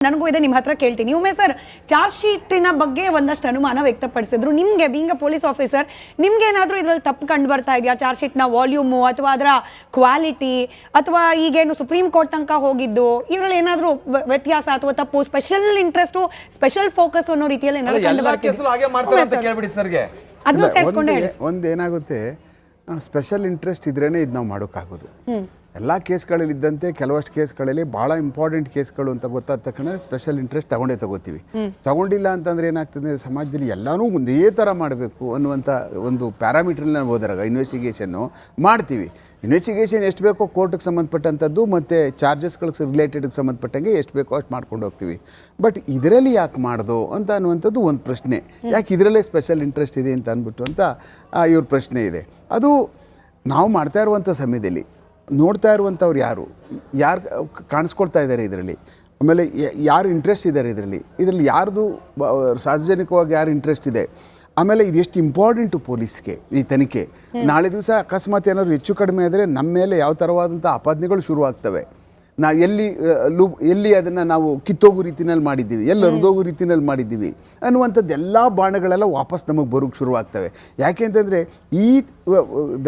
ನನಗೂ ಇದೆ ನಿಮ್ಮ ಹತ್ರ ಕೇಳ್ತೀನಿ ಉಮೇ ಸರ್ ಚಾರ್ಜ್ ಶೀಟಿನ ಬಗ್ಗೆ ಒಂದಷ್ಟು ಅನುಮಾನ ವ್ಯಕ್ತಪಡಿಸಿದ್ರು ನಿಮಗೆ ಬೀಂಗ್ ಅ ಪೊಲೀಸ್ ಆಫೀಸರ್ ನಿಮ್ಗೆ ಏನಾದರೂ ಇದರಲ್ಲಿ ತಪ್ಪು ಕಂಡು ಬರ್ತಾ ಇದೆಯಾ ಚಾರ್ಜ್ ಶೀಟ್ನ ವಾಲ್ಯೂಮು ಅಥವಾ ಅದರ ಕ್ವಾಲಿಟಿ ಅಥವಾ ಈಗೇನು ಸುಪ್ರೀಂ ಕೋರ್ಟ್ ತನಕ ಹೋಗಿದ್ದು ಇದರಲ್ಲಿ ಏನಾದರೂ ವ್ಯತ್ಯಾಸ ಅಥವಾ ತಪ್ಪು ಸ್ಪೆಷಲ್ ಇಂಟ್ರೆಸ್ಟು ಸ್ಪೆಷಲ್ ಫೋಕಸ್ ಅನ್ನೋ ರೀತಿಯಲ್ಲಿ ಏನಾದರೂ ಕಂಡು ಬರ್ತಿದೆ ಅದನ್ನು ಸೇರಿಸ್ಕೊಂಡೆ ಹೇಳಿ ಒಂದು ಏನಾಗುತ್ತೆ ಸ್ಪೆಷಲ್ ಇಂಟ್ರೆಸ್ಟ್ ಇದ್ರೇನೆ ಇದು ನಾವು ಮಾಡೋಕ್ಕಾಗೋದು ಎಲ್ಲ ಕೇಸ್ಗಳಲ್ಲಿ ಇದ್ದಂತೆ ಕೆಲವಷ್ಟು ಕೇಸ್ಗಳಲ್ಲಿ ಭಾಳ ಇಂಪಾರ್ಟೆಂಟ್ ಕೇಸ್ಗಳು ಅಂತ ಗೊತ್ತಾದ ತಕ್ಷಣ ಸ್ಪೆಷಲ್ ಇಂಟ್ರೆಸ್ಟ್ ತಗೋತೀವಿ ತಗೊಂಡಿಲ್ಲ ಅಂತಂದ್ರೆ ಏನಾಗ್ತದೆ ಸಮಾಜದಲ್ಲಿ ಎಲ್ಲನೂ ಒಂದೇ ಥರ ಮಾಡಬೇಕು ಅನ್ನುವಂಥ ಒಂದು ಪ್ಯಾರಾಮೀಟ್ರನ್ನ ಹೋದಾಗ ಇನ್ವೆಸ್ಟಿಗೇಷನ್ನು ಮಾಡ್ತೀವಿ ಇನ್ವೆಸ್ಟಿಗೇಷನ್ ಎಷ್ಟು ಬೇಕೋ ಕೋರ್ಟ್ಗೆ ಸಂಬಂಧಪಟ್ಟಂಥದ್ದು ಮತ್ತು ಚಾರ್ಜಸ್ಗಳಿಗೆ ರಿಲೇಟೆಡ್ಗೆ ಸಂಬಂಧಪಟ್ಟಂಗೆ ಎಷ್ಟು ಬೇಕೋ ಅಷ್ಟು ಮಾಡ್ಕೊಂಡು ಹೋಗ್ತೀವಿ ಬಟ್ ಇದರಲ್ಲಿ ಯಾಕೆ ಮಾಡ್ದೋ ಅಂತ ಅನ್ನುವಂಥದ್ದು ಒಂದು ಪ್ರಶ್ನೆ ಯಾಕೆ ಇದರಲ್ಲೇ ಸ್ಪೆಷಲ್ ಇಂಟ್ರೆಸ್ಟ್ ಇದೆ ಅಂತ ಅಂದ್ಬಿಟ್ಟು ಅಂತ ಇವ್ರ ಪ್ರಶ್ನೆ ಇದೆ ಅದು ನಾವು ಮಾಡ್ತಾ ಇರುವಂಥ ಸಮಯದಲ್ಲಿ ನೋಡ್ತಾ ಇರುವಂಥವ್ರು ಯಾರು ಕಾಣಿಸ್ಕೊಳ್ತಾ ಇದ್ದಾರೆ ಇದರಲ್ಲಿ ಆಮೇಲೆ ಯಾರು ಇಂಟ್ರೆಸ್ಟ್ ಇದ್ದಾರೆ ಇದರಲ್ಲಿ ಯಾರ್ದು ಸಾರ್ವಜನಿಕವಾಗಿ ಯಾರು ಇಂಟ್ರೆಸ್ಟ್ ಇದೆ ಆಮೇಲೆ ಇದು ಎಷ್ಟು ಇಂಪಾರ್ಟೆಂಟು ಪೊಲೀಸ್ಗೆ ಈ ತನಿಖೆ ನಾಳೆ ದಿವಸ ಅಕಸ್ಮಾತ್ ಏನಾದರೂ ಹೆಚ್ಚು ಕಡಿಮೆ ಆದರೆ ನಮ್ಮ ಮೇಲೆ ಯಾವ ಥರವಾದಂಥ ಆಪಾದನೆಗಳು ಶುರುವಾಗ್ತವೆ ಎಲ್ಲಿ ಅದನ್ನು ನಾವು ಕಿತ್ತೋಗೋ ರೀತಿಯಲ್ಲಿ ಮಾಡಿದ್ದೀವಿ ಎಲ್ಲಿ ಹರಿದೋಗೋ ರೀತಿಯಲ್ಲಿ ಮಾಡಿದ್ದೀವಿ ಅನ್ನುವಂಥದ್ದು ಎಲ್ಲ ಬಾಣಗಳೆಲ್ಲ ವಾಪಸ್ ನಮಗೆ ಬರೋಕ್ಕೆ ಶುರುವಾಗ್ತವೆ ಯಾಕೆ ಅಂತಂದರೆ ಈ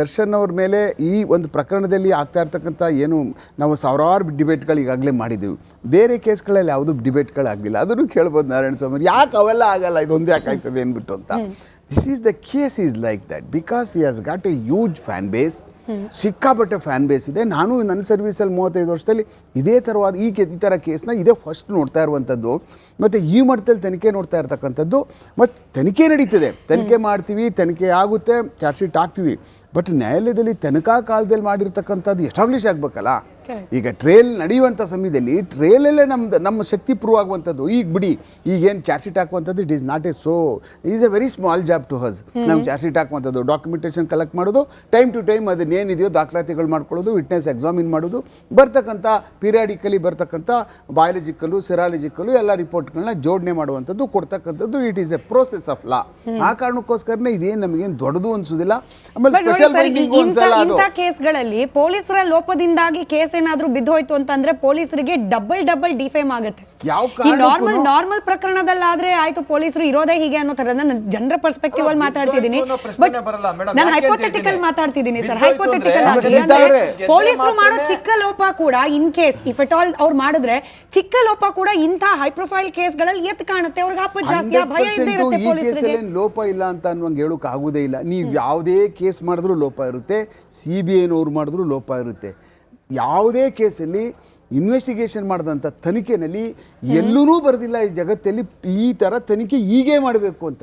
ದರ್ಶನ್ ಅವ್ರ ಮೇಲೆ ಈ ಒಂದು ಪ್ರಕರಣದಲ್ಲಿ ಆಗ್ತಾ ಇರ್ತಕ್ಕಂಥ ಏನು ನಾವು ಸಾವಿರಾರು ಡಿಬೇಟ್ಗಳು ಈಗಾಗಲೇ ಮಾಡಿದ್ದೀವಿ ಬೇರೆ ಕೇಸ್ಗಳಲ್ಲಿ ಯಾವುದೂ ಡಿಬೇಟ್ಗಳಾಗಲಿಲ್ಲ ಅದನ್ನು ಕೇಳ್ಬೋದು ನಾರಾಯಣ ಸ್ವಾಮಿ ಯಾಕೆ ಅವೆಲ್ಲ ಆಗಲ್ಲ ಇದೊಂದು ಯಾಕೆ ಆಗ್ತದೆ ಅಂದ್ಬಿಟ್ಟು ಅಂತ the case is like that because he has got a huge fan base ಸಿಕ್ಕಾಪಟ್ಟೆ ಫ್ಯಾನ್ ಬೇಸ್ ಇದೆ ನಾನು ನನ್ನ ಸರ್ವೀಸಲ್ಲಿ 35 ವರ್ಷದಲ್ಲಿ ಇದೇ ಥರವಾದ ಈ ಥರ ಕೇಸ್ನ ಇದೇ ಫಸ್ಟ್ ನೋಡ್ತಾ ಇರುವಂಥದ್ದು ಮತ್ತು ಈ ಮಟ್ಟದಲ್ಲಿ ತನಿಖೆ ನೋಡ್ತಾ ಇರ್ತಕ್ಕಂಥದ್ದು ಮತ್ತು ತನಿಖೆ ನಡೀತದೆ ತನಿಖೆ ಮಾಡ್ತೀವಿ ತನಿಖೆ ಆಗುತ್ತೆ ಚಾರ್ಜ್ ಶೀಟ್ ಹಾಕ್ತೀವಿ ಬಟ್ ನ್ಯಾಯಾಲಯದಲ್ಲಿ ತನಿಖಾ ಕಾಲದಲ್ಲಿ ಮಾಡಿರ್ತಕ್ಕಂಥದ್ದು ಎಸ್ಟಾಬ್ಲಿಷ್ ಆಗಬೇಕಲ್ಲ ಈಗ ಟ್ರೇಲ್ ನಡೆಯುವಂಥ ಸಮಯದಲ್ಲಿ ಟ್ರೇಲಲ್ಲೇ ನಮ್ಮ ಶಕ್ತಿ ಪ್ರೂವ್ ಆಗುವಂಥದ್ದು ಈಗ ಬಿಡಿ ಈಗೇನು ಚಾರ್ಜ್ ಶೀಟ್ ಹಾಕುವಂಥದ್ದು it is not is a very small job to us ನಾವು ಚಾರ್ಜ್ ಶೀಟ್ ಹಾಕುವಂಥದ್ದು ಡಾಕ್ಯುಮೆಂಟೇಷನ್ ಕಲೆಕ್ಟ್ ಮಾಡೋದು ಟೈಮ್ ಟು ಟೈಮ್ ಅದನ್ನೇನಿದೆಯೋ ದಾಖಲಾತಿಗಳು ಮಾಡ್ಕೊಳ್ಳೋದು ವಿಟ್ನೆಸ್ ಎಕ್ಸಾಮಿನ್ ಮಾಡೋದು ಬರ್ತಕ್ಕಂಥ ಪೀರಿಯಾಡಿಕಲಿ ಬರ್ತಕ್ಕಂಥ ಬಯಾಲಜಿಕಲ್ಲು ಸೆರಾಲಜಿಕಲ್ಲು ಎಲ್ಲ ರಿಪೋರ್ಟ್ಗಳನ್ನ ಜೋಡಣೆ ಮಾಡುವಂಥದ್ದು ಕೊಡ್ತಕ್ಕಂಥದ್ದು it is A process of law ಆ ಕಾರಣಕ್ಕೋಸ್ಕರನೇ ಇದೇನು ನಮಗೇನು ದೊಡ್ಡದು ಅನ್ಸೋದಿಲ್ಲ ಆಮೇಲೆ ಕೇಸ್ಗಳಲ್ಲಿ ಪೊಲೀಸರ ಲೋಪದಿಂದಾಗಿ ಕೇಸ್ ಏನಾದ್ರೂ ಬಿದ್ದೋಯ್ತು ಅಂತಂದ್ರೆ ಪೊಲೀಸರಿಗೆ ಡಬಲ್ ಡಿಫೇಮ್ ಆಗುತ್ತೆ ನಾರ್ಮಲ್ ಪ್ರಕರಣದಲ್ಲಾದ್ರೆ ಆಯ್ತು ಪೊಲೀಸರು ಇರೋದೇ ಹೀಗೆ ಅನ್ನೋ ತರ ನಾನು ಜನರ ಪರ್ಸ್ಪೆಕ್ಟಿವ್ ಅಲ್ಲಿ ಮಾತಾಡ್ತಿದ್ದೀನಿ ಬಟ್ ನಾನು ಹೈಪೋಥೆಟಿಕಲ್ ಮಾತಾಡ್ತಿದ್ದೀನಿ ಸರ್ ಹೈಪೋಥೆಟಿಕಲ್ ಆಗಿ ಪೊಲೀಸರು ಮಾಡೋ ಚಿಕ್ಕ ಲೋಪ ಕೂಡ in case if at all ಅವ್ರು ಮಾಡಿದ್ರೆ ಚಿಕ್ಕ ಲೋಪ ಕೂಡ ಇಂಥ ಹೈ ಪ್ರೊಫೈಲ್ ಕೇಸ್ಗಳಲ್ಲಿ ಎತ್ ಕಾಣುತ್ತೆ ಅವ್ರಿಗೆ ಆಪತ್ ಜಾಸ್ತಿ ಭಯ ಇದ್ದೇ ಇರುತ್ತೆ ಪೊಲೀಸರಿಗೆ ಲೋಪ ಇಲ್ಲ ಅಂತ ಅನ್ನುವಂಗೆ ಹೇಳೋಕೆ ಆಗುದೇ ಇಲ್ಲ ನೀವು ಯಾವುದೇ ಕೇಸ್ ಮಾಡಿದ್ರೂ ಲೋಪ ಇರುತ್ತೆ CBIನವ್ರು ಮಾಡಿದ್ರೂ ಲೋಪ ಇರುತ್ತೆ ಯಾವುದೇ ಕೇಸಲ್ಲಿ ಇನ್ವೆಸ್ಟಿಗೇಷನ್ ಮಾಡಿದಂಥ ತನಿಖೆನಲ್ಲಿ ಎಲ್ಲೂ ಬರೆದಿಲ್ಲ ಈ ಜಗತ್ತಲ್ಲಿ ಈ ಥರ ತನಿಖೆ ಹೀಗೆ ಮಾಡಬೇಕು ಅಂತ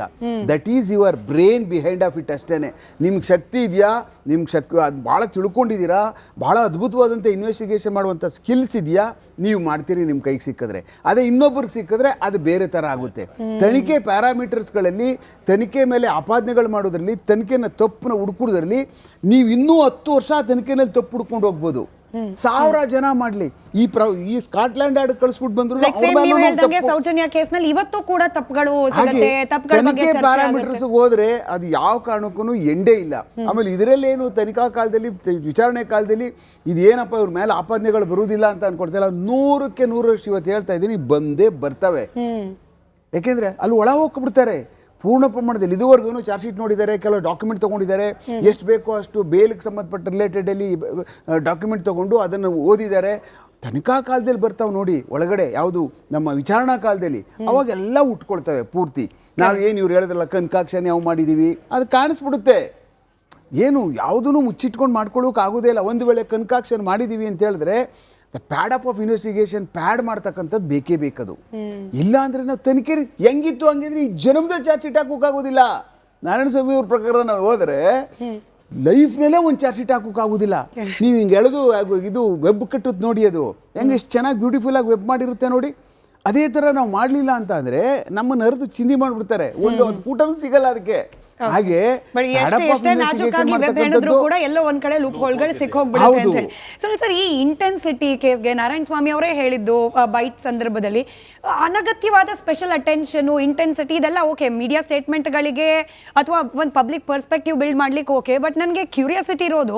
that is your brain behind of it ಅಷ್ಟೇ ನಿಮ್ಗೆ ಶಕ್ತಿ ಇದೆಯಾ ನಿಮ್ಗೆ ಅದು ಭಾಳ ತಿಳ್ಕೊಂಡಿದ್ದೀರಾ ಭಾಳ ಅದ್ಭುತವಾದಂಥ ಇನ್ವೆಸ್ಟಿಗೇಷನ್ ಮಾಡುವಂಥ ಸ್ಕಿಲ್ಸ್ ಇದೆಯಾ ನೀವು ಮಾಡ್ತೀರಿ ನಿಮ್ಮ ಕೈಗೆ ಸಿಕ್ಕಿದ್ರೆ ಅದೇ ಇನ್ನೊಬ್ಬರಿಗೆ ಸಿಕ್ಕಿದ್ರೆ ಅದು ಬೇರೆ ಥರ ಆಗುತ್ತೆ ತನಿಖೆ ಪ್ಯಾರಾಮೀಟರ್ಸ್ಗಳಲ್ಲಿ ತನಿಖೆ ಮೇಲೆ ಆಪಾದನೆಗಳು ಮಾಡೋದ್ರಲ್ಲಿ ತನಿಖೆನ ತಪ್ಪನ್ನ ಹುಡುಕೋದ್ರಲ್ಲಿ ನೀವು ಇನ್ನೂ 10 ವರ್ಷ ತನಿಖೆನಲ್ಲಿ ತಪ್ಪು ಹುಡ್ಕೊಂಡು ಹೋಗ್ಬೋದು 1000 ಜನ ಮಾಡ್ಲಿ ಈ ಸ್ಕಾಟ್ಲ್ಯಾಂಡ್ ಯಾರ್ಡ್ ಕಳಿಸ್ಬಿಟ್ಟು ಬಂದ್ರು ಸೌಜನ್ಯ ಕೇಸ್ನಲ್ಲಿ ಇವತ್ತು ಕೂಡ ತಪ್ಪುಗಳು ಪ್ಯಾರಾಮೀಟರ್ಸ್ ಹೋದ್ರೆ ಅದು ಯಾವ ಕಾರಣಕ್ಕೂ ಎಂಡೇ ಇಲ್ಲ ಆಮೇಲೆ ಇದರಲ್ಲೇನು ತನಿಖಾ ಕಾಲದಲ್ಲಿ ವಿಚಾರಣೆ ಕಾಲದಲ್ಲಿ ಇದೇನಪ್ಪ ಇವ್ರ ಮೇಲೆ ಆಪಾದನೆಗಳು ಬರುವುದಿಲ್ಲ ಅಂತ ಅನ್ಕೊಡ್ತಿಲ್ಲ 100ಕ್ಕೆ 100 ಇವತ್ತು ಹೇಳ್ತಾ ಇದ್ದೀನಿ ಬಂದೇ ಬರ್ತವೆ ಯಾಕೆಂದ್ರೆ ಅಲ್ಲಿ ಒಳ ಹೋಗ್ಬಿಡ್ತಾರೆ ಪೂರ್ಣ ಪ್ರಮಾಣದಲ್ಲಿ ಇದುವರೆಗೂ ಚಾರ್ಜ್ ಶೀಟ್ ನೋಡಿದ್ದಾರೆ ಕೆಲವು ಡಾಕ್ಯುಮೆಂಟ್ ತೊಗೊಂಡಿದ್ದಾರೆ ಎಷ್ಟು ಬೇಕೋ ಅಷ್ಟು ಬೇಲಿಗೆ ಸಂಬಂಧಪಟ್ಟ ರಿಲೇಟೆಡಲ್ಲಿ ಡಾಕ್ಯುಮೆಂಟ್ ತೊಗೊಂಡು ಅದನ್ನು ಓದಿದ್ದಾರೆ ತನಿಖಾ ಕಾಲದಲ್ಲಿ ಬರ್ತಾವೆ ನೋಡಿ ಒಳಗಡೆ ಯಾವುದು ನಮ್ಮ ವಿಚಾರಣಾ ಕಾಲದಲ್ಲಿ ಅವಾಗೆಲ್ಲ ಉಟ್ಕೊಳ್ತವೆ ಪೂರ್ತಿ ನಾವೇನು ಇವ್ರು ಹೇಳಿದ್ರಲ್ಲ ಕನ್ಕಾಕ್ಷನ್ ಯಾವ ಮಾಡಿದ್ದೀವಿ ಅದು ಕಾಣಿಸ್ಬಿಡುತ್ತೆ ಏನು ಯಾವುದೂ ಮುಚ್ಚಿಟ್ಕೊಂಡು ಮಾಡ್ಕೊಳ್ಳೋಕೆ ಆಗೋದೇ ಇಲ್ಲ ಒಂದು ವೇಳೆ ಕನ್ಕಾಕ್ಷನ್ ಮಾಡಿದ್ದೀವಿ ಅಂತ ಹೇಳಿದ್ರೆ the pad of investigation pad ಮಾಡ್ತಕ್ಕಂಥದ್ದು ಬೇಕೇ ಬೇಕದು ಇಲ್ಲ ಅಂದರೆ ನಾವು ತನಿಖೆ ಹೆಂಗಿತ್ತು ಹಂಗಿದ್ರೆ ಈ ಜನ್ಮದಲ್ಲಿ ಚಾರ್ಜ್ ಶೀಟ್ ಹಾಕೋಕ್ಕಾಗೋದಿಲ್ಲ ನಾರಾಯಣ ಸ್ವಾಮಿ ಅವ್ರ ಪ್ರಕಾರ ನಾವು ಹೋದರೆ ಲೈಫ್ನಲ್ಲೇ ಒಂದು ಚಾರ್ಜ್ ಶೀಟ್ ಹಾಕೋಕ್ಕಾಗೋದಿಲ್ಲ ನೀವು ಹಿಂಗೆ ಎಳೆದು ಇದು ವೆಬ್ ಕಟ್ಟುತ್ತೆ ನೋಡಿ ಅದು ಹೆಂಗೆ ಎಷ್ಟು ಚೆನ್ನಾಗಿ ಬ್ಯೂಟಿಫುಲ್ಲಾಗಿ ವೆಬ್ ಮಾಡಿರುತ್ತೆ ನೋಡಿ ಅದೇ ಥರ ನಾವು ಮಾಡಲಿಲ್ಲ ಅಂತ ಅಂದರೆ ನಮ್ಮನ್ನು ಹರಿದು ಚಿಂದಿ ಮಾಡಿಬಿಡ್ತಾರೆ ಒಂದು ಊಟನೂ ಸಿಗಲ್ಲ ಅದಕ್ಕೆ ಹಾಗೆ ಬಟ್ ಎಷ್ಟೇ ನಾಜೂಕಾಗಿ ವೆಬ್ ಹೇಳಿದ್ರು ಕೂಡ ಎಲ್ಲೋ ಒಂದ್ ಕಡೆ ಲೂಪ್ ಹೋಲ್ಗಳು ಸಿಕ್ಕೋಗ್ಬಿಡುತ್ತೆ ಹೌದು. ಅಂತ ಹೇಳಿ. ಸರ್ ಈ ಇಂಟೆನ್ಸಿಟಿ ಕೇಸ್ಗೆ ನಾರಾಯಣ ಸ್ವಾಮಿ ಅವರೇ ಹೇಳಿದ್ದು ಬೈಟ್ ಸಂದರ್ಭದಲ್ಲಿ ಅನಗತ್ಯವಾದ ಸ್ಪೆಷಲ್ ಅಟೆನ್ಷನ್ ಇಂಟೆನ್ಸಿಟಿ ಇದೆಲ್ಲ ಓಕೆ, ಮೀಡಿಯಾ ಸ್ಟೇಟ್ಮೆಂಟ್ಗಳಿಗೆ ಅಥವಾ ಒಂದು ಪಬ್ಲಿಕ್ ಪರ್ಸ್ಪೆಕ್ಟಿವ್ ಬಿಲ್ಡ್ ಮಾಡ್ಲಿಕ್ಕೆ ಓಕೆ, ಬಟ್ ನನಗೆ ಕ್ಯೂರಿಯಾಸಿಟಿ ಇರೋದು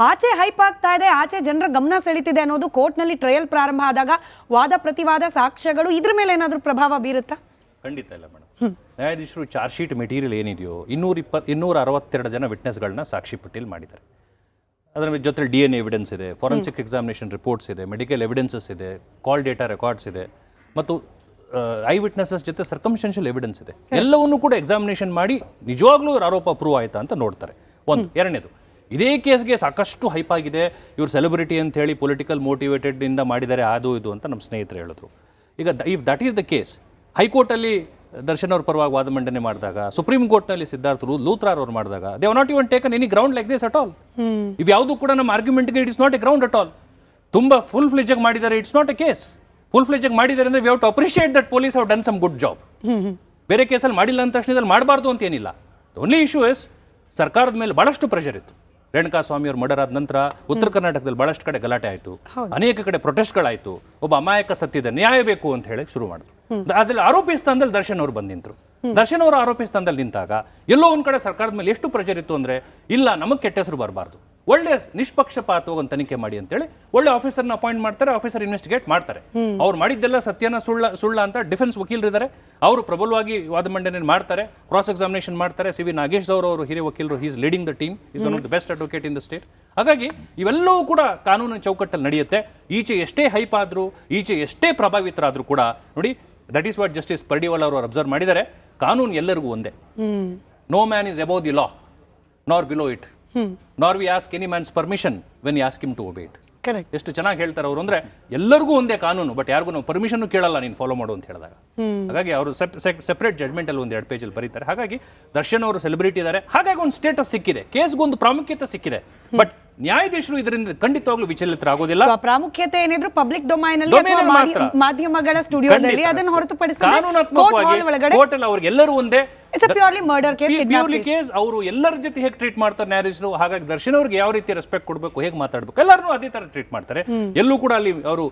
ಆಚೆ ಹೈಪ್ ಆಗ್ತಾ ಇದೆ, ಆಚೆ ಜನರ ಗಮನ ಸೆಳೀತಿದೆ ಅನ್ನೋದು ಕೋರ್ಟ್ನಲ್ಲಿ ಟ್ರಯಲ್ ಪ್ರಾರಂಭ ಆದಾಗ ವಾದ ಪ್ರತಿವಾದ ಸಾಕ್ಷ್ಯಗಳು ಇದ್ರ ಮೇಲೆ ಏನಾದರೂ ಪ್ರಭಾವ ಬೀರುತ್ತಾ? ಖಂಡಿತ ಇಲ್ಲ ಮೇಡಮ್. ನ್ಯಾಯಾಧೀಶರು ಚಾರ್ಜ್ ಶೀಟ್ ಮೆಟೀರಿಯಲ್ ಏನಿದೆಯೋ 262 ಜನ ವಿಟ್ನೆಸ್ಗಳನ್ನ ಸಾಕ್ಷಿ ಪಟ್ಟಿಯಲ್ಲಿ ಮಾಡಿದ್ದಾರೆ. ಅದರ ಜೊತೆ DNA ಎವಿಡೆನ್ಸ್ ಇದೆ, ಫಾರೆನ್ಸಿಕ್ ಎಕ್ಸಾಮಿನೇಷನ್ ರಿಪೋರ್ಟ್ಸ್ ಇದೆ, ಮೆಡಿಕಲ್ ಎವಿಡೆನ್ಸಸ್ ಇದೆ, ಕಾಲ್ ಡೇಟಾ ರೆಕಾರ್ಡ್ಸ್ ಇದೆ, ಮತ್ತು ಐ ವಿಟ್ನೆಸಸ್ ಜೊತೆ ಸರ್ಕಮ್ಸ್ಟೆನ್ಷಿಯಲ್ ಎವಿಡೆನ್ಸ್ ಇದೆ. ಎಲ್ಲವನ್ನೂ ಕೂಡ ಎಕ್ಸಾಮಿನೇಷನ್ ಮಾಡಿ ನಿಜವಾಗ್ಲೂ ಆರೋಪ ಪ್ರೂವ್ ಆಯ್ತಾ ಅಂತ ನೋಡ್ತಾರೆ. ಒಂದು. ಎರಡನೇದು, ಇದೇ ಕೇಸ್ಗೆ ಸಾಕಷ್ಟು ಹೈಪ್ ಆಗಿದೆ, ಇವ್ರು ಸೆಲೆಬ್ರಿಟಿ ಅಂತ ಹೇಳಿ ಪೊಲಿಟಿಕಲ್ ಮೋಟಿವೇಟೆಡ್ ಇಂದ ಮಾಡಿದ್ದಾರೆ ಅದು ಇದು ಅಂತ ನಮ್ಮ ಸ್ನೇಹಿತರು ಹೇಳಿದ್ರು. ಈಗ if that is the case, ಹೈಕೋರ್ಟಲ್ಲಿ ದರ್ಶನ್ ಅವ್ರ ಪರವಾಗಿ ವಾದ ಮಂಡನೆ ಮಾಡಿದಾಗ, ಸುಪ್ರೀಂ ಕೋರ್ಟ್ನಲ್ಲಿ ಸಿದ್ಧಾರ್ಥ ಲೂಥ್ರಾರ್ ಅವ್ರು ಮಾಡಿದಾಗ, they are not even taken any ground like this at all. ಇವ್ ಯಾವುದು ಕೂಡ ನಮ್ಮ ಆರ್ಗ್ಯುಮೆಂಟ್ಗೆ it's not a ground at all. ತುಂಬ ಫುಲ್ ಫ್ಲೆಜ್ ಮಾಡಿದ್ದಾರೆ, it's not a case. Full fledge ಮಾಡಿದ್ದಾರೆ ಅಂದ್ರೆ we have to appreciate that police have done some good job. ಬೇರೆ ಕೇಸಲ್ಲಿ ಮಾಡಿಲ್ಲ ಅಂತ ತಕ್ಷಣದಲ್ಲಿ ಮಾಡಬಾರ್ದು ಅಂತ ಏನಿಲ್ಲ. ಓನ್ಲಿ ಇಶ್ಯೂ ಇಸ್ ಸರ್ಕಾರದ ಮೇಲೆ ಬಹಳಷ್ಟು ಪ್ರೆಷರ್ ಇತ್ತು. ರೇಣುಕಾ ಸ್ವಾಮಿ ಅವ್ರು ಮರ್ಡರ್ ಆದ ನಂತರ ಉತ್ತರ ಕರ್ನಾಟಕದಲ್ಲಿ ಬಹಳಷ್ಟು ಕಡೆ ಗಲಾಟೆ ಆಯಿತು, ಅನೇಕ ಕಡೆ ಪ್ರೊಟೆಸ್ಟ್ಗಳಾಯಿತು. ಒಬ್ಬ ಅಮಾಯಕ ಸತ್ತಿದೆ, ನ್ಯಾಯ ಬೇಕು ಅಂತ ಹೇಳಿ ಶುರು ಮಾಡಿದ್ರು. ಅದ್ರಲ್ಲಿ ಆರೋಪಿ ಸ್ಥಾನದಲ್ಲಿ ದರ್ಶನ್ ಅವರು ಬಂದು ನಿಂತರು. ದರ್ಶನ್ ಅವರು ಆರೋಪಿ ಸ್ಥಾನದಲ್ಲಿ ನಿಂತಾಗ ಎಲ್ಲೋ ಒಂದು ಕಡೆ ಸರ್ಕಾರದ ಮೇಲೆ ಎಷ್ಟು ಪ್ರೆಷರ್ ಇತ್ತು ಅಂದರೆ, ಇಲ್ಲ ನಮಗೆ ಕೆಟ್ಟ ಹೆಸರು ಬರಬಾರ್ದು, ಒಳ್ಳೆ ನಿಷ್ಪಕ್ಷಪಾತವಾಗಿ ಒಂದು ತನಿಖೆ ಮಾಡಿ ಅಂತೇಳಿ ಒಳ್ಳೆ ಆಫೀಸರ್ನ ಅಪಾಯಿಂಟ್ ಮಾಡ್ತಾರೆ, ಆಫೀಸರ್ ಇನ್ವೆಸ್ಟಿಗೇಟ್ ಮಾಡ್ತಾರೆ. ಅವ್ರು ಮಾಡಿದ್ದೆಲ್ಲ ಸತ್ಯನ ಸುಳ್ಳ ಅಂತ ಡಿಫೆನ್ಸ್ ವಕೀಲರಿದ್ದಾರೆ, ಅವರು ಪ್ರಬಲವಾಗಿ ವಾದ ಮಂಡನೆ ಮಾಡ್ತಾರೆ, ಕ್ರಾಸ್ ಎಕ್ಸಾಮಿನೇಷನ್ ಮಾಡ್ತಾರೆ. ಸಿ ವಿ ನಾಗೇಶ್ ಅವರು ಹಿರಿಯ ವಕೀಲರು, is leading the team, is one of the best advocate in the state. ಹಾಗಾಗಿ ಇವೆಲ್ಲವೂ ಕೂಡ ಕಾನೂನಿನ ಚೌಕಟ್ಟಲ್ಲಿ ನಡೆಯುತ್ತೆ. ಈಚೆ ಎಷ್ಟೇ ಹೈಪ್ ಆದರೂ, ಈಚೆ ಎಷ್ಟೇ ಪ್ರಭಾವಿತರಾದರೂ ಕೂಡ ನೋಡಿ, that is what justice Pardiwala ಅವರು ಅಬ್ಸರ್ವ್ ಮಾಡಿದ್ದಾರೆ. ಕಾನೂನು ಎಲ್ಲರಿಗೂ ಒಂದೇ. No man is above the law nor below it, nor we ask any man's permission when you ask him to obey it. ಎಷ್ಟು ಚೆನ್ನಾಗಿ ಹೇಳ್ತಾರೆ ಅವರು ಅಂದ್ರೆ, ಎಲ್ಲರಿಗೂ ಒಂದೇ ಕಾನೂನು, ಬಟ್ ಯಾರಿಗೂ ನಾವು ಪರ್ಮಿಷನ್ ಕೇಳಲ್ಲ ನೀನು ಫಾಲೋ ಮಾಡು ಅಂತ ಹೇಳಿದಾಗ. ಹಾಗಾಗಿ ಅವರು ಸೆಪರೇಟ್ ಜಜ್ಮೆಂಟ್ ಅಲ್ಲಿ ಒಂದು 2 ಪೇಜಲ್ಲಿ ಬರೀತಾರೆ. ಹಾಗಾಗಿ ದರ್ಶನ್ ಅವರು ಸೆಲೆಬ್ರಿಟಿ ಇದ್ದಾರೆ, ಹಾಗಾಗಿ ಒಂದು ಸ್ಟೇಟಸ್ ಸಿಕ್ಕಿದೆ, ಕೇಸ್ಗೊಂದು ಪ್ರಾಮುಖ್ಯತೆ ಸಿಕ್ಕಿದೆ. ಬಟ್ ನ್ಯಾಯಾಧೀಶರು ಇದರಿಂದ ಖಂಡಿತವಾಗ್ಲೂ ವಿಚಲಿತರಾಗೋದಿಲ್ಲ. ಪ್ರಾಮುಖ್ಯತೆ ಏನಿದ್ರು ಪಬ್ಲಿಕ್ ಡೊಮೈನ್ ಅಲ್ಲಿ ಅಥವಾ ಮಾಧ್ಯಮಗಳ ಸ್ಟುಡಿಯೋದಲ್ಲಿ, ಅದನ್ನು ಹೊರತುಪಡಿಸಿ ಕಾನೂನಾತ್ಮಕವಾಗಿ ಕೋರ್ಟಲ್ಲಿ ಅವ್ರಿಗೆ ಎಲ್ಲರೂ ಒಂದೇ. Purely murder case, purely case. ಅವರು ಎಲ್ಲರ ಜೊತೆ ಹೇಗೆ ಟ್ರೀಟ್ ಮಾಡ್ತಾರೆ ನ್ಯಾಯಾಧೀಶರು, ಹಾಗಾಗಿ ದರ್ಶನ್ ಅವ್ರಿಗೆ ಯಾವ ರೀತಿ ರೆಸ್ಪೆಕ್ಟ್ ಕೊಡಬೇಕು, ಹೇಗೆ ಮಾತಾಡಬೇಕು, ಎಲ್ಲರೂ ಅದೇ ತರ ಟ್ರೀಟ್ ಮಾಡ್ತಾರೆ. ಎಲ್ಲೂ ಕೂಡ ಅಲ್ಲಿ ಅವರು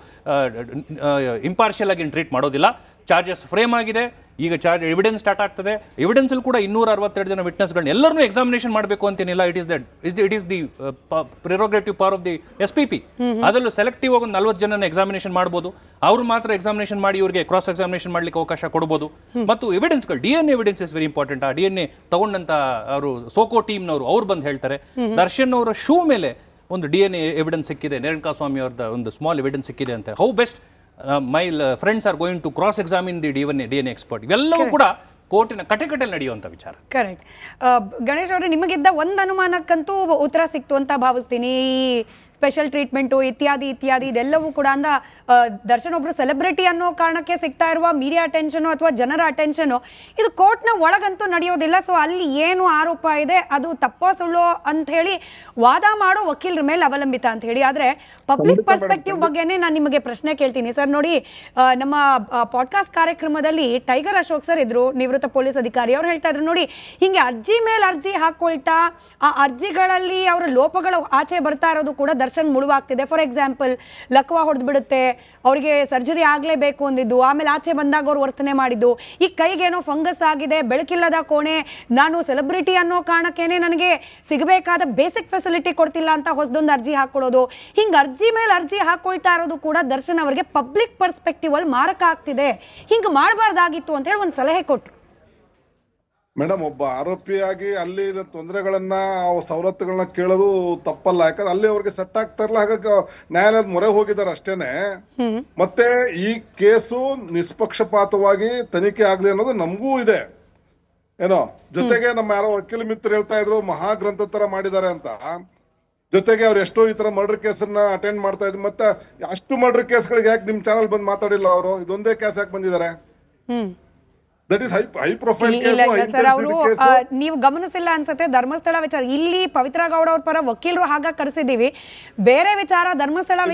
ಇಂಪಾರ್ಷಿಯಲ್ ಆಗಿ ಟ್ರೀಟ್ ಮಾಡೋದಿಲ್ಲ. ಚಾರ್ಜಸ್ ಫ್ರೇಮ್ ಆಗಿದೆ, ಈಗ ಎವಿಡೆನ್ಸ್ ಸ್ಟಾರ್ಟ್ ಆಗ್ತದೆ. ಎವಿಡೆನ್ಸ್ ಅಲ್ಲಿ ಕೂಡ 262 ಜನ ವಿಟ್ನೆಸ್ಗಳನ್ನ ಎಲ್ಲರನ್ನೂ ಎಕ್ಸಾಮಿನೇಷನ್ ಮಾಡಬೇಕು ಅಂತೇನಿಲ್ಲ. It is the prerogative power of the SPP. ಅದರಲ್ಲೂ ಸೆಲೆಕ್ಟಿವ್ ಆಗಿ 40 ಜನನ ಎಕ್ಸಾಮಿನೇಷನ್ ಮಾಡ್ಬೋದು. ಅವ್ರು ಮಾತ್ರ ಎಕ್ಸಾಮಿನೇಷನ್ ಮಾಡಿ ಇವರಿಗೆ ಕ್ರಾಸ್ ಎಕ್ಸಾಮಿನೇಷನ್ ಮಾಡ್ಲಿಕ್ಕೆ ಅವಕಾಶ ಕೊಡಬಹುದು. ಮತ್ತು ಎವಿಡೆನ್ಸ್ಗಳು, DNA evidence is very important. ಆ DNA ತಗೊಂಡಂತ ಅವರು ಸೋಕೋ ಟೀಮ್ನವರು ಅವ್ರು ಬಂದು ಹೇಳ್ತಾರೆ, ದರ್ಶನ್ ಅವರ ಶೂ ಮೇಲೆ ಒಂದು DNA ಎವಿಡೆನ್ಸ್ ಸಿಕ್ಕಿದೆ, ರೇಣುಕಾ ಸ್ವಾಮಿ ಅವ್ರದ್ದು ಒಂದು ಸ್ಮಾಲ್ ಎವಿಡೆನ್ಸ್ ಸಿಕ್ಕಿದೆ ಅಂತ. How best my friends are going to cross examine the DNA expert. ಇವೆಲ್ಲವೂ ಕೂಡ ಕೋರ್ಟಿನ ಕಟೆಕಟೆಯಲ್ಲಿ ನಡೆಯುವಂಥ ವಿಚಾರ. ಕರೆಕ್ಟ್. ಗಣೇಶ್ ಅವರೇ, ನಿಮಗಿದ್ದ ಒಂದು ಅನುಮಾನಕ್ಕಂತೂ ಉತ್ತರ ಸಿಕ್ತು ಅಂತ ಭಾವಿಸ್ತೀನಿ. ಸ್ಪೆಷಲ್ ಟ್ರೀಟ್ಮೆಂಟು ಇತ್ಯಾದಿ ಇದೆಲ್ಲವೂ ಕೂಡ ಅಂದ ದರ್ಶನ್ ಒಬ್ರು ಸೆಲೆಬ್ರಿಟಿ ಅನ್ನೋ ಕಾರಣಕ್ಕೆ ಸಿಗ್ತಾ ಇರುವ ಮೀಡಿಯಾ ಅಟೆನ್ಷನು ಅಥವಾ ಜನರ ಅಟೆನ್ಷನು ಇದು ಕೋರ್ಟ್ನ ಒಳಗಂತೂ ನಡೆಯೋದಿಲ್ಲ. ಸೊ ಅಲ್ಲಿ ಏನು ಆರೋಪ ಇದೆ ಅದು ತಪ್ಪೋ ಸುಳ್ಳೋ ಅಂತ ಹೇಳಿ ವಾದ ಮಾಡೋ ವಕೀಲರ ಮೇಲೆ ಅವಲಂಬಿತ ಅಂತ ಹೇಳಿ. ಆದರೆ ಪಬ್ಲಿಕ್ ಪರ್ಸ್ಪೆಕ್ಟಿವ್ ಬಗ್ಗೆನೇ ನಾನು ನಿಮಗೆ ಪ್ರಶ್ನೆ ಕೇಳ್ತೀನಿ ಸರ್. ನೋಡಿ, ನಮ್ಮ ಪಾಡ್ಕಾಸ್ಟ್ ಕಾರ್ಯಕ್ರಮದಲ್ಲಿ ಟೈಗರ್ ಅಶೋಕ್ ಸರ್ ಇದ್ರು, ನಿವೃತ್ತ ಪೊಲೀಸ್ ಅಧಿಕಾರಿ. ಅವ್ರು ಹೇಳ್ತಾ ಇದ್ರು, ನೋಡಿ ಹಿಂಗೆ ಅರ್ಜಿ ಮೇಲೆ ಅರ್ಜಿ ಹಾಕೊಳ್ತಾ ಆ ಅರ್ಜಿಗಳಲ್ಲಿ ಅವರ ಲೋಪಗಳು ಆಚೆ ಬರ್ತಾ ಇರೋದು ಕೂಡ ದರ್ಶನ್ ಮುಳುವಾಗ್ತಿದೆ. ಫಾರ್ ಎಕ್ಸಾಂಪಲ್, ಲಕ್ವಾ ಹೊಡೆದು ಬಿಡುತ್ತೆ, ಅವರಿಗೆ ಸರ್ಜರಿ ಆಗಲೇಬೇಕು ಅಂದಿದ್ದು, ಆಮೇಲೆ ಆಚೆ ಬಂದಾಗ ಅವ್ರು ವರ್ತನೆ ಮಾಡಿದ್ದು, ಈ ಕೈಗೇನೋ ಫಂಗಸ್ ಆಗಿದೆ, ಬೆಳಕಿಲ್ಲದ ಕೋಣೆ, ನಾನು ಸೆಲೆಬ್ರಿಟಿ ಅನ್ನೋ ಕಾರಣಕ್ಕೇನೆ ನನಗೆ ಸಿಗಬೇಕಾದ ಬೇಸಿಕ್ ಫೆಸಿಲಿಟಿ ಕೊಡ್ತಿಲ್ಲ ಅಂತ ಹೊಸದೊಂದು ಅರ್ಜಿ ಹಾಕೊಳ್ಳೋದು. ಹಿಂಗೆ ಅರ್ಜಿ ಮೇಲೆ ಅರ್ಜಿ ಹಾಕೊಳ್ತಾ ಇರೋದು ಕೂಡ ದರ್ಶನ್ ಅವರಿಗೆ ಪಬ್ಲಿಕ್ ಪರ್ಸ್ಪೆಕ್ಟಿವ್ ಅಲ್ಲಿ ಮಾರಕ ಆಗ್ತಿದೆ. ಹಿಂಗೆ ಮಾಡಬಾರ್ದಾಗಿತ್ತು ಅಂತ ಹೇಳಿ ಒಂದು ಸಲಹೆ ಕೊಟ್ಟರು. ಮೇಡಮ್, ಒಬ್ಬ ಆರೋಪಿಯಾಗಿ ಅಲ್ಲಿ ತೊಂದರೆಗಳನ್ನ ಸವಲತ್ತುಗಳನ್ನ ಕೇಳೋದು ತಪ್ಪಲ್ಲ, ಯಾಕಂದ್ರೆ ಅಲ್ಲಿ ಅವ್ರಿಗೆ ಸೆಟ್ ಆಗ್ತಾ ಇರಲ್ಲ. ಹಾಗಾಗಿ ನ್ಯಾಯಾಲಯದ ಮೊರೆ ಹೋಗಿದ್ದಾರೆ ಅಷ್ಟೇನೆ. ಮತ್ತೆ ಈ ಕೇಸು ನಿಷ್ಪಕ್ಷಪಾತವಾಗಿ ತನಿಖೆ ಆಗ್ಲಿ ಅನ್ನೋದು ನಮಗೂ ಇದೆ ಏನೋ. ಜೊತೆಗೆ ನಮ್ಮ ಯಾರೋ ವಕೀಲ ಮಿತ್ರರು ಹೇಳ್ತಾ ಇದ್ರು ಮಹಾ ಗ್ರಂಥ ತರ ಮಾಡಿದ್ದಾರೆ ಅಂತ. ಜೊತೆಗೆ ಅವ್ರು ಎಷ್ಟೋ ಈ ತರ ಮರ್ಡರ್ ಕೇಸನ್ನ ಅಟೆಂಡ್ ಮಾಡ್ತಾ ಇದ್ರು. ಮತ್ತೆ ಅಷ್ಟು ಮರ್ಡರ್ ಕೇಸ್ಗಳಿಗೆ ಯಾಕೆ ನಿಮ್ ಚಾನಲ್ ಬಂದು ಮಾತಾಡಿಲ್ಲ ಅವರು? ಇದೊಂದೇ ಕೇಸ್ ಯಾಕೆ ಬಂದಿದ್ದಾರೆ? High profile sir. ಅವರು ನೀವು ಗಮನಿಸಿಲ್ಲ ಅನ್ಸುತ್ತೆ, ಧರ್ಮಸ್ಥಳ ವಿಚಾರ ಇಲ್ಲಿ ಪವಿತ್ರ ಗೌಡ ಅವ್ರ ಪರ ವಕೀಲರು ಹಾಗಾಗಿ ಕರೆಸಿದೀವಿ. ಬೇರೆ ವಿಚಾರ ಧರ್ಮಸ್ಥಳ ವಿಚಾರ